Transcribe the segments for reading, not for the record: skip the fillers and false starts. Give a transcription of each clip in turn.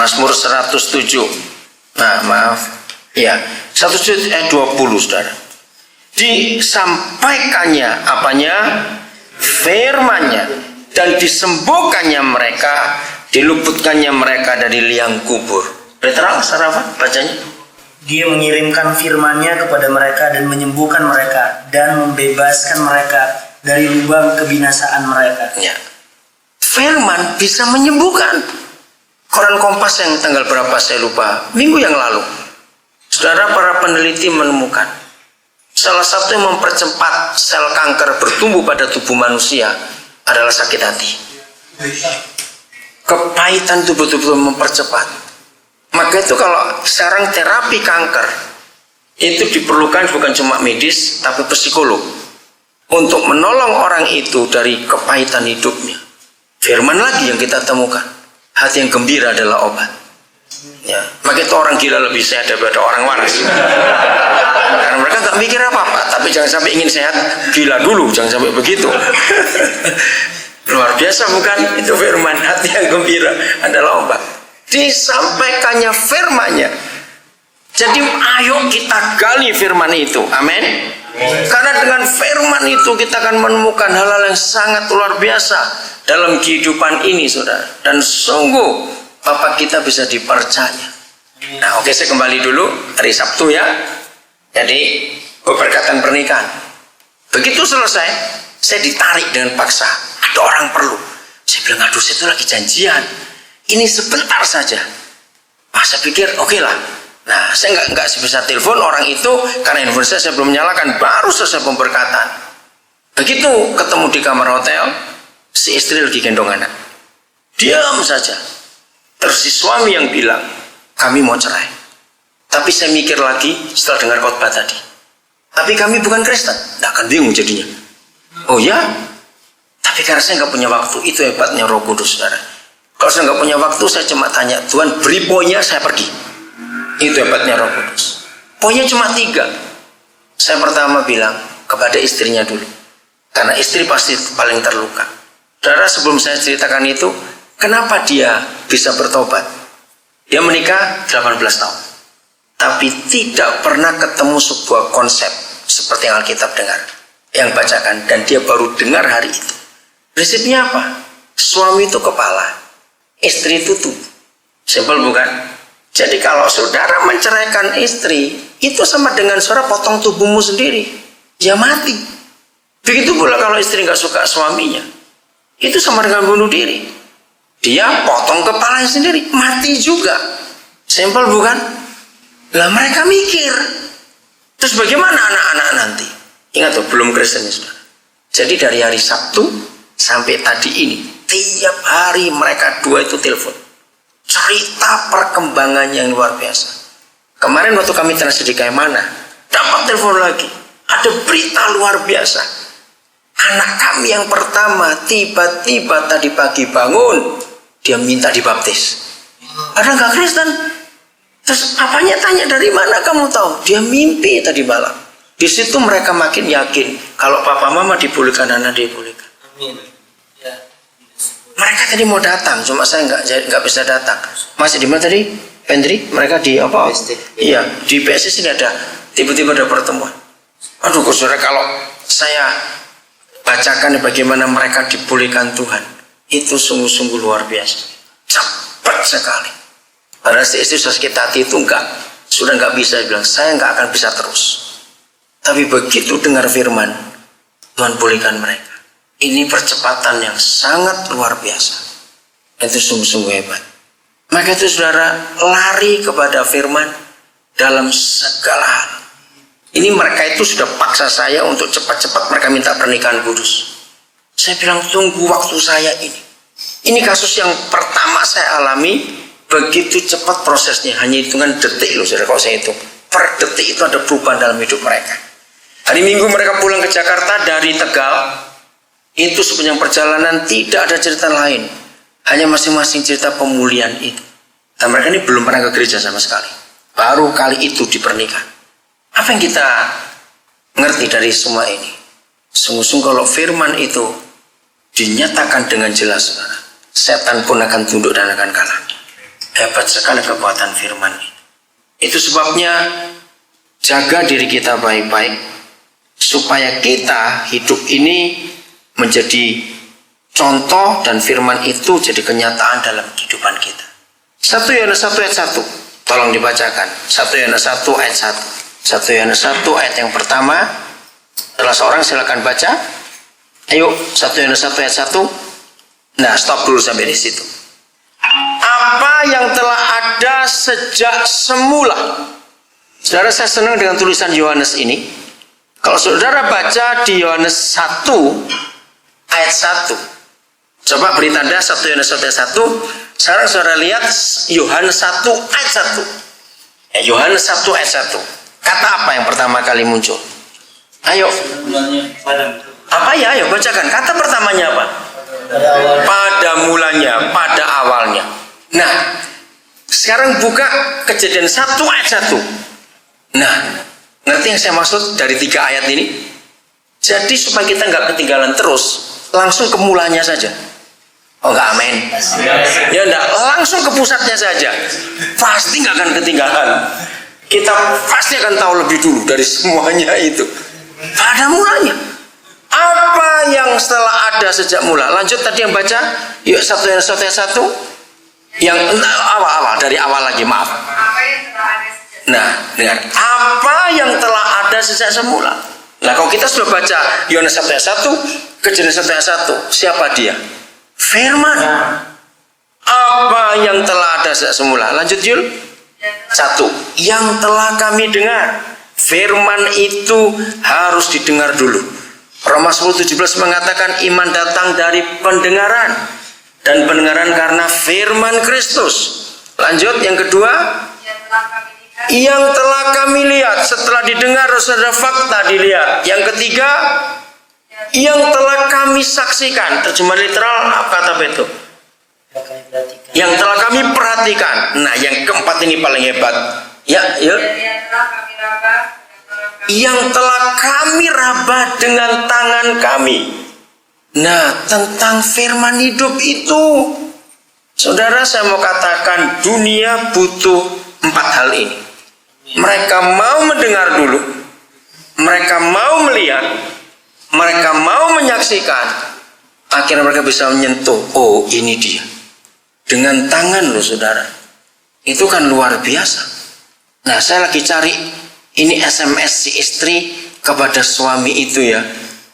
Mazmur 107. Nah, maaf. Ya, 107 ayat 20, saudara. Disampaikannya apanya? Firman-Nya, dan disembuhkannya mereka, diluputkannya mereka dari liang kubur. Literal, saudara apa bacanya? Dia mengirimkan firman-Nya kepada mereka dan menyembuhkan mereka dan membebaskan mereka dari lubang kebinasaan mereka. Ya. Firman bisa menyembuhkan. Koran Kompas yang tanggal berapa saya lupa, minggu yang lalu, saudara, para peneliti menemukan salah satu yang mempercepat sel kanker bertumbuh pada tubuh manusia adalah sakit hati. Kepahitan itu betul-betul mempercepat. Maka itu kalau sekarang terapi kanker itu diperlukan bukan cuma medis tapi psikolog untuk menolong orang itu dari kepahitan hidupnya. Firman lagi yang kita temukan, hati yang gembira adalah obat. Ya, maka itu orang gila lebih sehat daripada orang waras. Karena mereka nggak mikir apa-apa, tapi jangan sampai ingin sehat, gila dulu, jangan sampai begitu. Luar biasa bukan? Itu firman, hati yang gembira adalah obat. Disampaikannya firman-Nya. Jadi ayo kita gali firman itu, amin. Karena dengan firman itu kita akan menemukan hal-hal yang sangat luar biasa dalam kehidupan ini, saudara. Dan sungguh Bapak kita bisa dipercaya. Nah, oke, saya kembali dulu hari Sabtu ya. Jadi keberkatan pernikahan. Begitu selesai, saya ditarik dengan paksa. Ada orang perlu. Saya bilang, aduh, saya itu lagi janjian. Ini sebentar saja. Saya pikir, oke lah. Nah, saya nggak bisa telepon orang itu karena handphone saya belum nyalakan. Baru selesai pemberkatan. Begitu ketemu di kamar hotel, si istri lagi gendong anak. Diam saja. Terus si suami yang bilang, kami mau cerai. Tapi saya mikir lagi setelah dengar khotbah tadi. Tapi kami bukan Kristen. Nggak akan bingung jadinya. Oh ya? Tapi karena saya nggak punya waktu. Itu hebatnya Roh Kudus, saudara. Kalau saya nggak punya waktu, saya cuma tanya, Tuhan beri poinnya, saya pergi. Itu hebatnya Roh Kudus. Poinnya cuma 3. Saya pertama bilang kepada istrinya dulu. Karena istri pasti paling terluka. Saudara, sebelum saya ceritakan itu, kenapa dia bisa bertobat? Dia menikah 18 tahun. Tapi tidak pernah ketemu sebuah konsep seperti yang Alkitab dengar, yang bacakan. Dan dia baru dengar hari itu. Prinsipnya apa? Suami itu kepala, istri itu tubuh. Simpel bukan? Jadi kalau saudara menceraikan istri, itu sama dengan saudara potong tubuhmu sendiri. Dia mati. Begitu pula kalau istri nggak suka suaminya, itu sama dengan bunuh diri. Dia potong kepalanya sendiri, mati juga. Simpel bukan? Lah mereka mikir, terus bagaimana anak-anak nanti? Ingat tuh, belum Kristen ya, saudara. Jadi dari hari Sabtu sampai tadi ini, tiap hari mereka dua itu telepon, cerita perkembangannya yang luar biasa. Kemarin waktu kami transit di Kaimana, dapat telepon lagi, ada berita luar biasa. Anak kami yang pertama tiba-tiba tadi pagi bangun, dia minta dibaptis. Ada nggak Kristen? Terus apanya tanya, dari mana kamu tahu? Dia mimpi tadi malam. Di situ mereka makin yakin kalau papa mama dibolehkan, anak dibolehkan. Amin. Ya. Mereka tadi mau datang, cuma saya nggak bisa datang. Masih di mana tadi? Pendri? Mereka di apa? Iya, di PSS ini ada. Tiba-tiba ada pertemuan. Aduh, saudara, kalau saya bacakan bagaimana mereka dipulihkan Tuhan, itu sungguh-sungguh luar biasa. Cepat sekali. Padahal si istri sakit hati itu sudah nggak bisa, bilang saya nggak akan bisa terus. Tapi begitu dengar firman, Tuhan pulihkan mereka. Ini percepatan yang sangat luar biasa. Itu sungguh-sungguh hebat. Maka itu saudara, lari kepada firman dalam segala hal. Ini mereka itu sudah paksa saya untuk cepat-cepat mereka minta pernikahan kudus. Saya bilang, tunggu waktu saya ini. Ini kasus yang pertama saya alami. Begitu cepat prosesnya, hanya hitungan detik loh saudara. Kalau saya hitung per detik itu ada perubahan dalam hidup mereka. Hari Minggu mereka pulang ke Jakarta dari Tegal. Itu sepanjang perjalanan tidak ada cerita lain, hanya masing-masing cerita pemulihan itu. Dan mereka ini belum pernah ke gereja sama sekali. Baru kali itu di pernikahan. Apa yang kita ngerti dari semua ini? Sungguh-sungguh kalau firman itu dinyatakan dengan jelas, saudara, setan pun akan tunduk dan akan kalah. Hebat sekali kekuatan firman ini. Itu sebabnya jaga diri kita baik-baik supaya kita hidup ini menjadi contoh dan firman itu jadi kenyataan dalam kehidupan kita. 1 Yohanes 1 ayat 1. Tolong dibacakan. 1 Yohanes 1 ayat 1. 1 Yohanes 1 ayat yang pertama. Salah seorang silakan baca. Ayo, 1 Yohanes 1 ayat 1. Nah, stop dulu sampai di situ. Apa yang telah ada sejak semula. Saudara, saya senang dengan tulisan Yohanes ini. Kalau saudara baca di Yohanes 1 ayat 1. Coba beri tanda 1 Yohanes 1 ayat 1. Sekarang saudara lihat Yohanes 1 ayat 1. Yohanes 1 ayat 1. Kata apa yang pertama kali muncul? Ayo. Apa ya? Ayo bacakan. Kata pertamanya apa? Pada mulanya, pada awalnya. Nah, sekarang buka Kejadian 1 ayat 1. Nah, ngerti yang saya maksud dari 3 ayat ini? Jadi supaya kita nggak ketinggalan terus, langsung ke mulanya saja. Oh nggak, amin. Ya enggak, langsung ke pusatnya saja. Pasti nggak akan ketinggalan. Kita pasti akan tahu lebih dulu dari semuanya itu. Pada mulanya. Apa yang setelah ada sejak mula? Lanjut tadi yang baca. Yuk 1 Yohanes 1 ayat 1. Yang awal-awal, dari awal lagi, maaf. Nah, dengar. Apa yang telah ada sejak semula? Nah, kalau kita sudah baca Yohanes 1 ayat 1, Kejadian 1 ayat 1, siapa dia? Firman. Apa yang telah ada sejak semula? Lanjut Jul. 1. Yang telah kami dengar. Firman itu harus didengar dulu. Roma 10:17 mengatakan iman datang dari pendengaran, dan pendengaran karena firman Kristus. Lanjut yang kedua, yang telah kami lihat. Setelah didengar saudara, fakta dilihat. Yang ketiga, yang telah kami saksikan. Terjemahan literal kata itu. Yang telah kami perhatikan. Nah, yang keempat ini paling hebat. Ya. Yang telah kami raba dengan tangan kami. Nah, tentang firman hidup itu, saudara, saya mau katakan dunia butuh 4 hal ini. Mereka mau mendengar dulu, mereka mau melihat, mereka mau menyaksikan. Akhirnya mereka bisa menyentuh. Oh, ini dia. Dengan tangan loh saudara. Itu kan luar biasa. Nah, saya lagi cari ini SMS si istri kepada suami itu ya.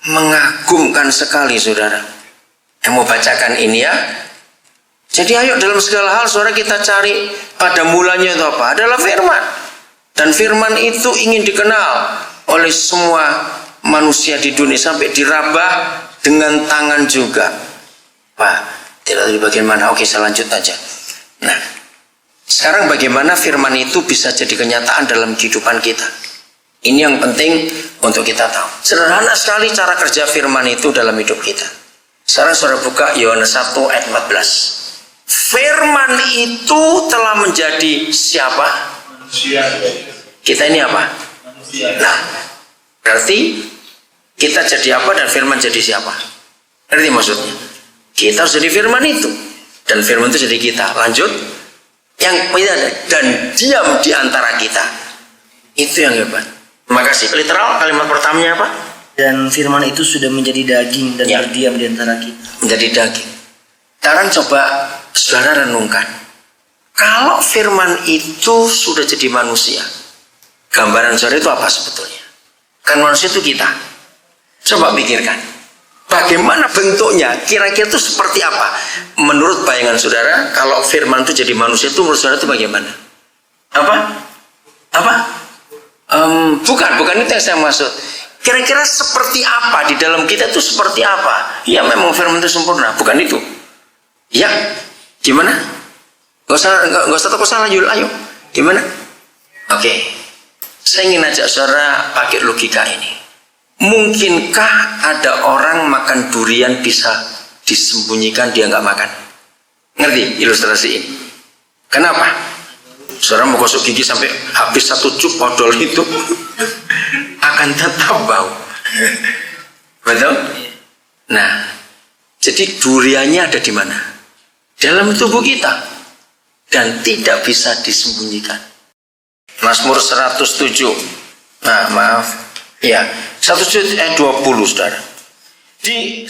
Mengagumkan sekali saudara. Yang mau bacakan ini ya. Jadi ayo dalam segala hal saudara kita cari pada mulanya itu apa? Adalah firman. Dan firman itu ingin dikenal oleh semua manusia di dunia sampai diraba dengan tangan juga. Pak, tidak tahu di bagian mana. Oke, saya lanjut aja. Nah, sekarang bagaimana firman itu bisa jadi kenyataan dalam kehidupan kita? Ini yang penting untuk kita tahu. Sederhana sekali cara kerja firman itu dalam hidup kita. Sekarang saudara buka Yohanes 1 ayat 14. Firman itu telah menjadi siapa? Manusia. Kita ini apa? Manusia. Nah, berarti kita jadi apa dan firman jadi siapa? Ngerti maksudnya? Kita harus jadi firman itu. Dan firman itu jadi kita. Lanjut. Yang dan diam di antara kita. Itu yang hebat. Terima kasih. Literal kalimat pertamanya apa? Dan firman itu sudah menjadi daging dan berdiam di antara kita. Menjadi daging. Sekarang coba saudara renungkan. Kalau firman itu sudah jadi manusia, gambaran saudara itu apa sebetulnya? Kan manusia itu kita. Coba pikirkan. Bagaimana bentuknya? Kira-kira itu seperti apa? Menurut bayangan saudara, kalau firman itu jadi manusia itu menurut saudara itu bagaimana? Apa? Bukan itu yang saya maksud. Kira-kira seperti apa di dalam kita itu seperti apa? Ya memang firman itu sempurna, bukan itu. Ya, gimana? Gak usah takut salah Yul, ayo. Gimana? Oke. Saya ingin ajak saudara pakai logika ini. Mungkinkah ada orang makan durian bisa disembunyikan dia nggak makan? Ngerti ilustrasi ini? Kenapa? Saudara mau gosok gigi sampai habis 1 cup odol itu akan tetap bau. Betul? Nah, jadi duriannya ada di mana? Dalam tubuh kita. dan tidak bisa disembunyikan. Mazmur 107. Nah, maaf. Ya, 107 ayat 20, Saudara. Di